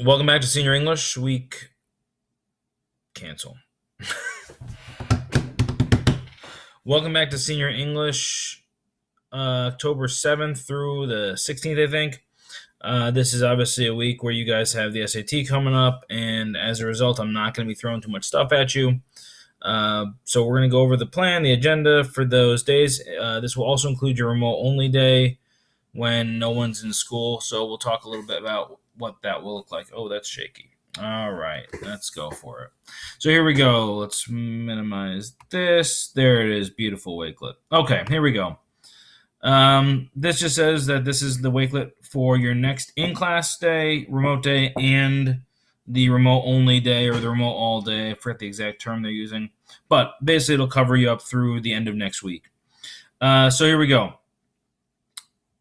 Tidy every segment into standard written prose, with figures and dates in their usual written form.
Welcome back to Senior English Week. Cancel. Welcome back to Senior English, October 7th through the 16th, I think. This is obviously a week where you guys have the SAT coming up, and as a result, I'm not going to be throwing too much stuff at you. So we're going to go over the plan, the agenda for those days. This will also include your remote-only day when no one's in school, so we'll talk a little bit about what that will look like. Oh, that's shaky. All right, let's go for it. So here we go. Let's minimize this. There it is. Beautiful Wakelet. Okay, here we go. This just says that this is the Wakelet for your next in-class day, remote day, and the remote-only day or the remote all day. I forget the exact term they're using. But basically, it'll cover you up through the end of next week. So here we go.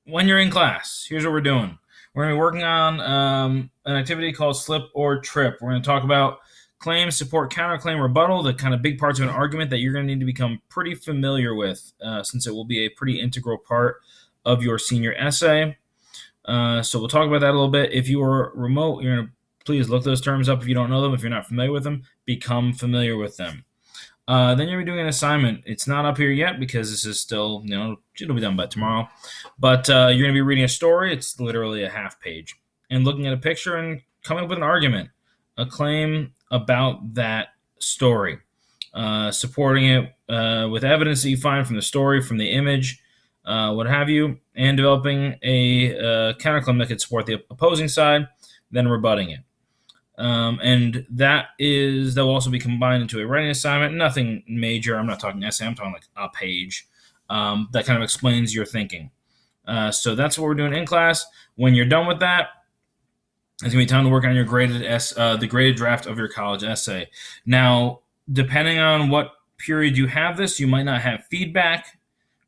When you're in class, here's what we're doing. We're going to be working on an activity called Slip or Trip. We're going to talk about claim, support, counterclaim, rebuttal, the kind of big parts of an argument that you're going to need to become pretty familiar with since it will be a pretty integral part of your senior essay. So we'll talk about that a little bit. If you are remote, you're going to please look those terms up if you don't know them. If you're not familiar with them, become familiar with them. Then you're going to be doing an assignment. It's not up here yet because this is still, it'll be done by tomorrow. But you're going to be reading a story. It's literally a half page. And looking at a picture and coming up with an argument, a claim about that story, supporting it with evidence that you find from the story, from the image, what have you, and developing a counterclaim that could support the opposing side, then rebutting it. And that will also be combined into a writing assignment. Nothing major. I'm not talking essay. I'm talking like a page that kind of explains your thinking. So that's what we're doing in class. When you're done with that, it's gonna be time to work on your the graded draft of your college essay. Now, depending on what period you have this, you might not have feedback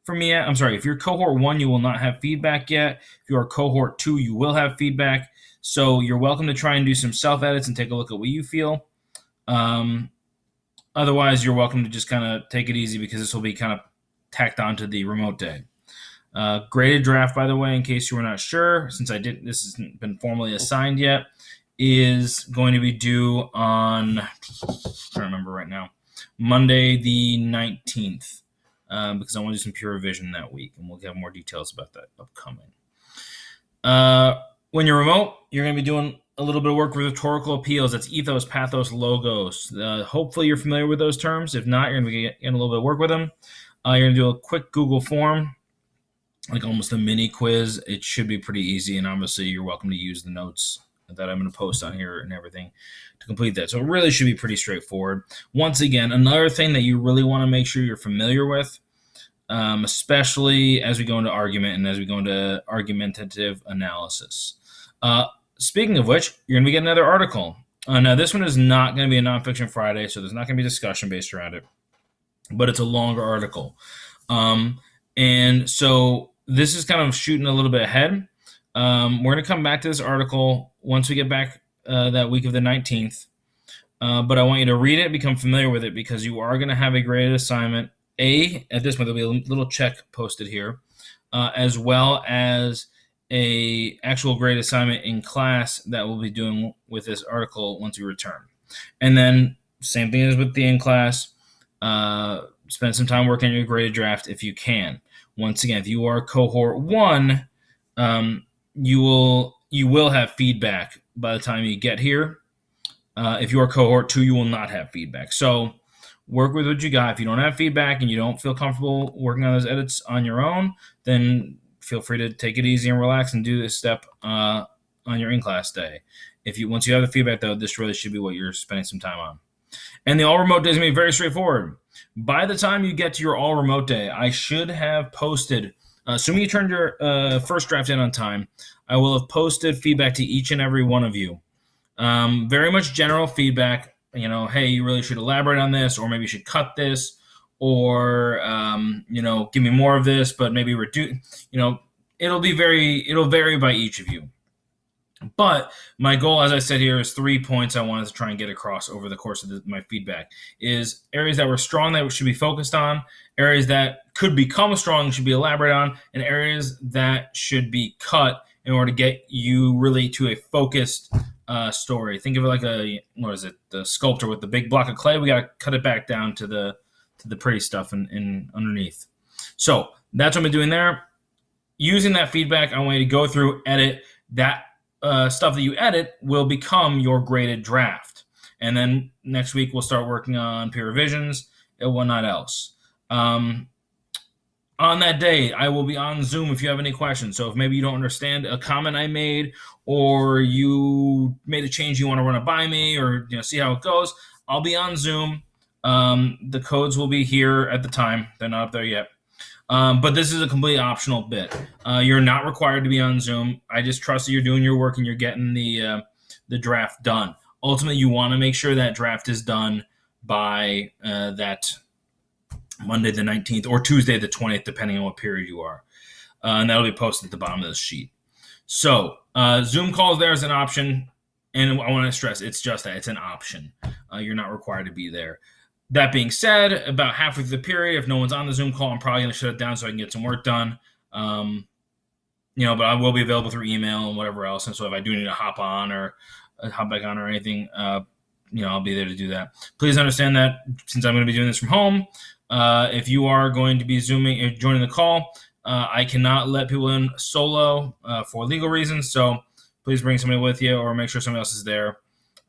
from me yet. I'm sorry. If you're cohort 1, you will not have feedback yet. If you are cohort 2, you will have feedback. So you're welcome to try and do some self-edits and take a look at what you feel. Otherwise, you're welcome to just kind of take it easy because this will be kind of tacked onto the remote day. Graded draft, by the way, in case you were not sure, since this hasn't been formally assigned yet, is going to be due on, I'm trying to remember right now, Monday the 19th, because I want to do some peer revision that week, and we'll have more details about that upcoming. When you're remote, you're going to be doing a little bit of work with rhetorical appeals. That's ethos, pathos, logos. Hopefully you're familiar with those terms. If not, you're going to be getting a little bit of work with them. You're going to do a quick Google form, like almost a mini quiz. It should be pretty easy, and obviously you're welcome to use the notes that I'm going to post on here and everything to complete that. So it really should be pretty straightforward. Once again, another thing that you really want to make sure you're familiar with, especially as we go into argument and as we go into argumentative analysis. Speaking of which, you're going to be getting another article. Now, this one is not going to be a Nonfiction Friday, so there's not going to be discussion based around it, but it's a longer article. And so this is kind of shooting a little bit ahead. We're going to come back to this article once we get back that week of the 19th. But I want you to read it, become familiar with it, because you are going to have a graded assignment. At this point, there'll be a little check posted here, as well as a actual grade assignment in class that we'll be doing with this article once we return. And then same thing as with the in-class, spend some time working on your graded draft if you can. Once again, if you are cohort 1, you will have feedback by the time you get here. If you are cohort 2, you will not have feedback. So work with what you got. If you don't have feedback and you don't feel comfortable working on those edits on your own, then feel free to take it easy and relax and do this step on your in-class day. Once you have the feedback, though, this really should be what you're spending some time on. And the all-remote day is going to be very straightforward. By the time you get to your all-remote day, I should have posted, assuming you turned your first draft in on time, I will have posted feedback to each and every one of you. Very much general feedback, hey, you really should elaborate on this, or maybe you should cut this, or, give me more of this, but maybe reduce, it'll vary by each of you. But my goal, as I said here, is 3 points I wanted to try and get across over the course of my feedback. Is areas that were strong that should be focused on, areas that could become strong should be elaborated on, and areas that should be cut in order to get you really to a focused story. Think of it like the sculptor with the big block of clay. We got to cut it back down to the pretty stuff in underneath. So that's what I'm doing there. Using that feedback, I want you to go through, edit that stuff that you edit will become your graded draft. And then next week we'll start working on peer revisions and whatnot else. On that day, I will be on Zoom if you have any questions. So if maybe you don't understand a comment I made, or you made a change you want to run it by me, or see how it goes, I'll be on Zoom. The codes will be here at the time. They're not up there yet. But this is a completely optional bit. You're not required to be on Zoom. I just trust that you're doing your work and you're getting the draft done. Ultimately, you want to make sure that draft is done by that Monday the 19th or Tuesday the 20th, depending on what period you are. And that'll be posted at the bottom of the sheet. So Zoom calls there is an option. And I want to stress, it's just that. It's an option. You're not required to be there. That being said, about halfway through the period, if no one's on the Zoom call, I'm probably going to shut it down so I can get some work done. But I will be available through email and whatever else. And so if I do need to hop on or hop back on or anything, I'll be there to do that. Please understand that since I'm going to be doing this from home, if you are going to be Zooming or joining the call, I cannot let people in solo for legal reasons. So please bring somebody with you or make sure somebody else is there.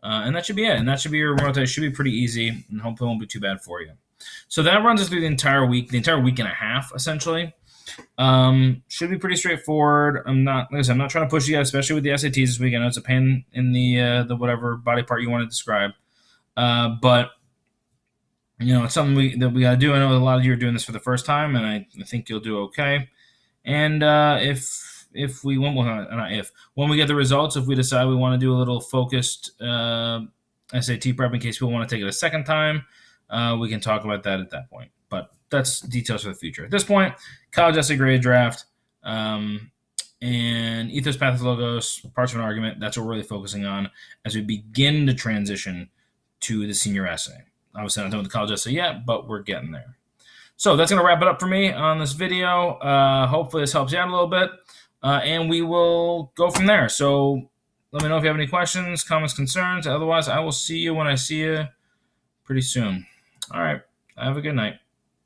And that should be it. And that should be your remote. It should be pretty easy and hopefully it won't be too bad for you. So that runs us through the entire week and a half, essentially. Should be pretty straightforward. I'm not trying to push you guys, especially with the SATs this week. I know it's a pain in the whatever body part you want to describe. But it's something that we got to do. I know a lot of you are doing this for the first time, and I think you'll do okay. And when we get the results, if we decide we want to do a little focused SAT prep in case people want to take it a second time, we can talk about that at that point. But that's details for the future. At this point, college essay grade draft, and ethos, pathos, logos, parts of an argument. That's what we're really focusing on as we begin to transition to the senior essay. Obviously, not done with the college essay yet, but we're getting there. So that's going to wrap it up for me on this video. Hopefully this helps you out a little bit. And we will go from there. So let me know if you have any questions, comments, concerns. Otherwise, I will see you when I see you pretty soon. All right. Have a good night.